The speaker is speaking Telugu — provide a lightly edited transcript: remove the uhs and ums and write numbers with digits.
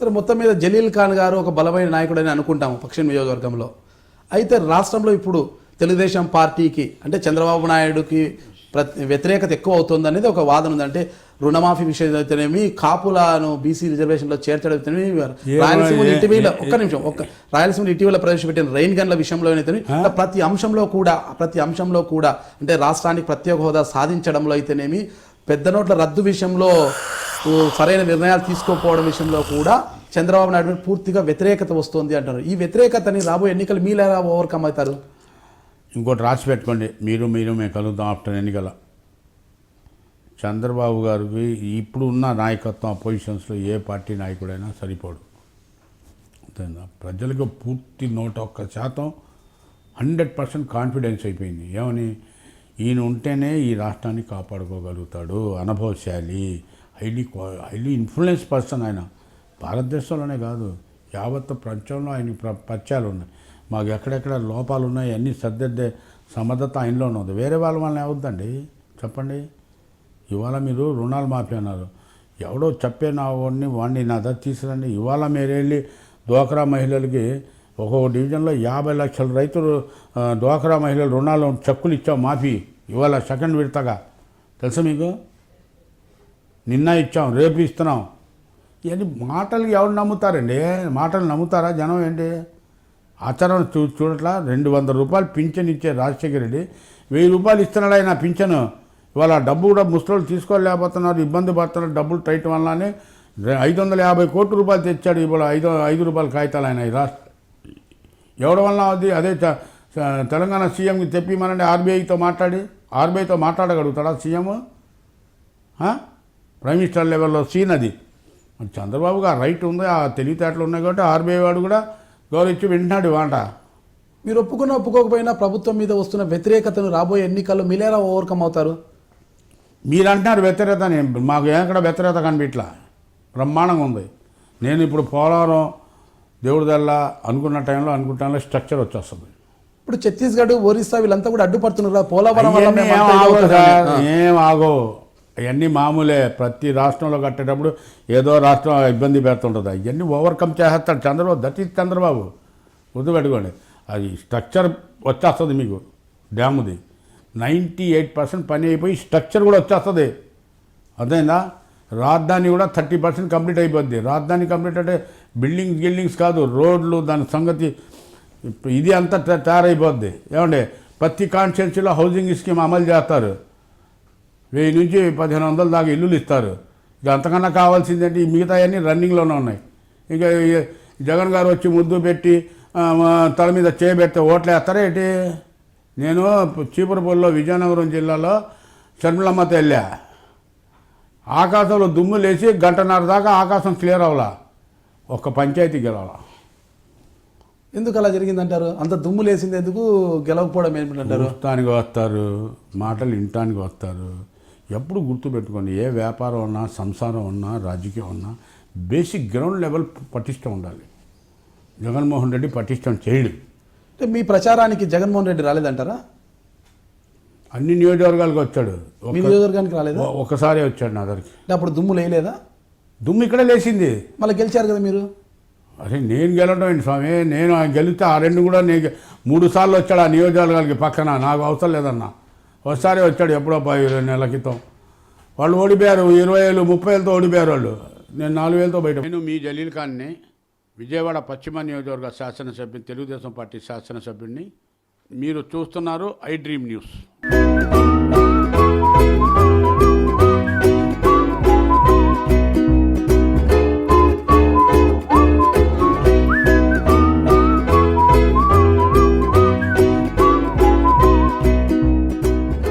సరే మొత్తం మీద జలీల్ ఖాన్ గారు ఒక బలమైన నాయకుడని అనుకుంటాము పశ్చిమ నియోజకవర్గంలో. అయితే రాష్ట్రంలో ఇప్పుడు తెలుగుదేశం పార్టీకి అంటే చంద్రబాబు నాయుడుకి వ్యతిరేకత ఎక్కువ అవుతుంది అనేది ఒక వాదన ఉంది. అంటే రుణమాఫీ విషయం అయితేనేమి, కాపులను బీసీ రిజర్వేషన్లో చేర్చడం అయితేనేమి, రాయలసీమలో ఇటీవల ప్రవేశపెట్టిన రెయిన్ గన్ల విషయంలో అయితేనేమి, ప్రతి అంశంలో కూడా అంటే రాష్ట్రానికి ప్రత్యేక హోదా సాధించడంలో అయితేనేమి, పెద్ద నోట్ల రద్దు విషయంలో సరైన నిర్ణయాలు తీసుకోకపోవడం విషయంలో కూడా చంద్రబాబు నాయుడు పూర్తిగా వ్యతిరేకత వస్తుంది అంటారు. ఈ వ్యతిరేకతని రాబోయే ఎన్నికలు మీలా ఓవర్కమ్ అవుతారు? ఇంకోటి రాసి పెట్టుకోండి, మేము కలుద్దాం ఆఫ్టర్ ఎన్నికల. చంద్రబాబు గారికి ఇప్పుడు ఉన్న నాయకత్వం పొజిషన్స్లో ఏ పార్టీ నాయకుడైనా సరిపోడు. అంతేనా? ప్రజలకు పూర్తి 101% 100% కాన్ఫిడెన్స్ అయిపోయింది. ఏమని, ఈయన ఉంటేనే ఈ రాష్ట్రాన్ని కాపాడుకోగలుగుతాడు, అనుభవశాలి, హైలీ ఇన్ఫ్లుయెన్స్ పర్సన్. ఆయన భారతదేశంలోనే కాదు, యావత్ ప్రపంచంలో ఆయన పరిచయాలు ఉన్నాయి. మాకు ఎక్కడెక్కడ లోపాలు ఉన్నాయి అన్నీ సర్దిద్దే సమర్థత ఆయనలోనే ఉంది. వేరే వాళ్ళని ఏమవుద్దండి చెప్పండి? ఇవాళ మీరు రుణాలు మాఫీ అన్నారు, ఎవడో చెప్పే వాడిని నా దగ్గర తీసుకురండి. ఇవాళ మీరు వెళ్ళి డ్వాక్రా మహిళలకి ఒక్కొక్క డివిజన్లో 50 లక్షల రైతులు డ్వాక్రా మహిళలు రుణాలు చెక్కులు ఇచ్చాం మాఫీ. ఇవాళ సెకండ్ విడతగా తెలుసా మీకు? నిన్న ఇచ్చాం, రేపు ఇస్తున్నాం. ఇవన్నీ మాటలు ఎవరు నమ్ముతారండి? మాటలు నమ్ముతారా జనం? ఏంటి ఆచరణ చూడట్లా? 200 రూపాయలు పింఛన్ ఇచ్చే రాజశేఖర రెడ్డి 1000 రూపాయలు ఇస్తున్నాడు ఆయన పింఛను. ఇవాళ డబ్బు కూడా ముసలోళ్ళు తీసుకోలేకపోతున్నారు, ఇబ్బంది పడుతున్నారు. డబ్బులు టైట్ వల్లనే 550 కోట్ల రూపాయలు తెచ్చాడు. ఇవాళ 5 రూపాయల కాగితాలు ఆయన ఈ రాష్ట్ర ఎవరి వల్ల అది. అదే తెలంగాణ సీఎంకి తెప్పిమనండి, ఆర్బీఐతో మాట్లాడగలుగుతాడా సీఎం? ప్రైమ్ మినిస్టర్ లెవెల్లో సీన్ అది. మరి చంద్రబాబుకి ఆ రైట్ ఉంది, ఆ తెలివితేటలు ఉన్నాయి కాబట్టి ఆర్బీఐ వాడు కూడా గౌరవించి వింటున్నాడు వాట. మీరు ఒప్పుకోకపోయినా ప్రభుత్వం మీద వస్తున్న వ్యతిరేకతను రాబోయే ఎన్నికల్లో మీరేలా ఓవర్కమ్ అవుతారు? మీరు అంటున్నారు వ్యతిరేకత, మాకు ఎక్కడ వ్యతిరేకత కనిపించట్లా, బ్రహ్మాండంగా ఉంది. నేను ఇప్పుడు పోలవరం దేవుడిదల్లా అనుకున్న టైంలో స్ట్రక్చర్ వచ్చేస్తుంది. ఇప్పుడు ఛత్తీస్గఢ్, ఒరిస్సా వీళ్ళంతా కూడా అడ్డుపడుతున్నారు పోలవరం. ఏం ఆగో, అవన్నీ మామూలే. ప్రతి రాష్ట్రంలో కట్టేటప్పుడు ఏదో రాష్ట్రం ఇబ్బంది పెడుతుంటుంది. అవన్నీ ఓవర్కమ్ చేస్తాడు చంద్రబాబు. దట్ ఈజ్ చంద్రబాబు, గుర్తుపెట్టుకోండి. అది స్ట్రక్చర్ వచ్చేస్తుంది మీకు. డ్యాముది 98% పని అయిపోయి స్ట్రక్చర్ కూడా వచ్చేస్తుంది. అదేనా? రాజధాని కూడా 30% కంప్లీట్ అయిపోద్ది. రాజధాని కంప్లీట్ అంటే బిల్డింగ్స్ కాదు, రోడ్లు, దాని సంగతి ఇది అంతా తయారైపోద్ది. ఏమంటే ప్రతి కాన్స్టిట్యున్సీలో హౌసింగ్ స్కీమ్ అమలు చేస్తారు. 1000 నుంచి 1500 దాకా ఇల్లులు ఇస్తారు. ఇక అంతకన్నా కావాల్సిందంటే ఈ మిగతా అన్నీ రన్నింగ్లోనే ఉన్నాయి. ఇక జగన్ గారు వచ్చి ముద్దు పెట్టి తల మీద చేయబెడితే ఓట్లు వేస్తారా ఏంటి? నేను చీపురపల్లిలో విజయనగరం జిల్లాలో షర్మిలమ్మతో వెళ్ళా. ఆకాశంలో దుమ్ము లేచి 1.5 గంట దాకా ఆకాశం క్లియర్ అవ్వాలా, ఒక్క పంచాయతీ గెలవాల. ఎందుకు అలా జరిగిందంటారు? అంత దుమ్ము లేసింది ఎందుకు, గెలవకపోవడం ఏమిటంటారు? చూస్తానికి వస్తారు, మాటలు వినటానికి వస్తారు. ఎప్పుడు గుర్తుపెట్టుకోండి, ఏ వ్యాపారం ఉన్నా, సంసారం ఉన్నా, రాజకీయం ఉన్నా బేసిక్ గ్రౌండ్ లెవెల్ పటిష్టం ఉండాలి. జగన్మోహన్ రెడ్డి పటిష్టం చేయడు. అంటే మీ ప్రచారానికి జగన్మోహన్ రెడ్డి రాలేదంటారా? అన్ని నియోజకవర్గాలకు వచ్చాడు. మీ నియోజకవర్గానికి రాలేదా? ఒకసారి వచ్చాడు నా దగ్గరికి. అప్పుడు దుమ్ము లేలేదా? దుమ్ము ఇక్కడే లేచింది. మళ్ళీ గెలిచారు కదా మీరు. అరే నేను గెలవడం ఏంటి స్వామి? నేను గెలిస్తే ఆ 2 కూడా 3 సార్లు వచ్చాడు ఆ నియోజకవర్గాలకి పక్కన. నాకు అవసరం లేదన్నా. ఒకసారి వచ్చాడు ఎప్పుడో 10 నెలల క్రితం. వాళ్ళు ఓడిపోయారు, 20,000 30,000తో ఓడిపోయారు వాళ్ళు. నేను 4,000తో బయట. నేను మీ జలీల్ ఖాన్ని, విజయవాడ పశ్చిమ నియోజకవర్గ శాసనసభ్యుని, తెలుగుదేశం పార్టీ శాసనసభ్యుడిని. మీరు చూస్తున్నారు ఐ డ్రీమ్ న్యూస్.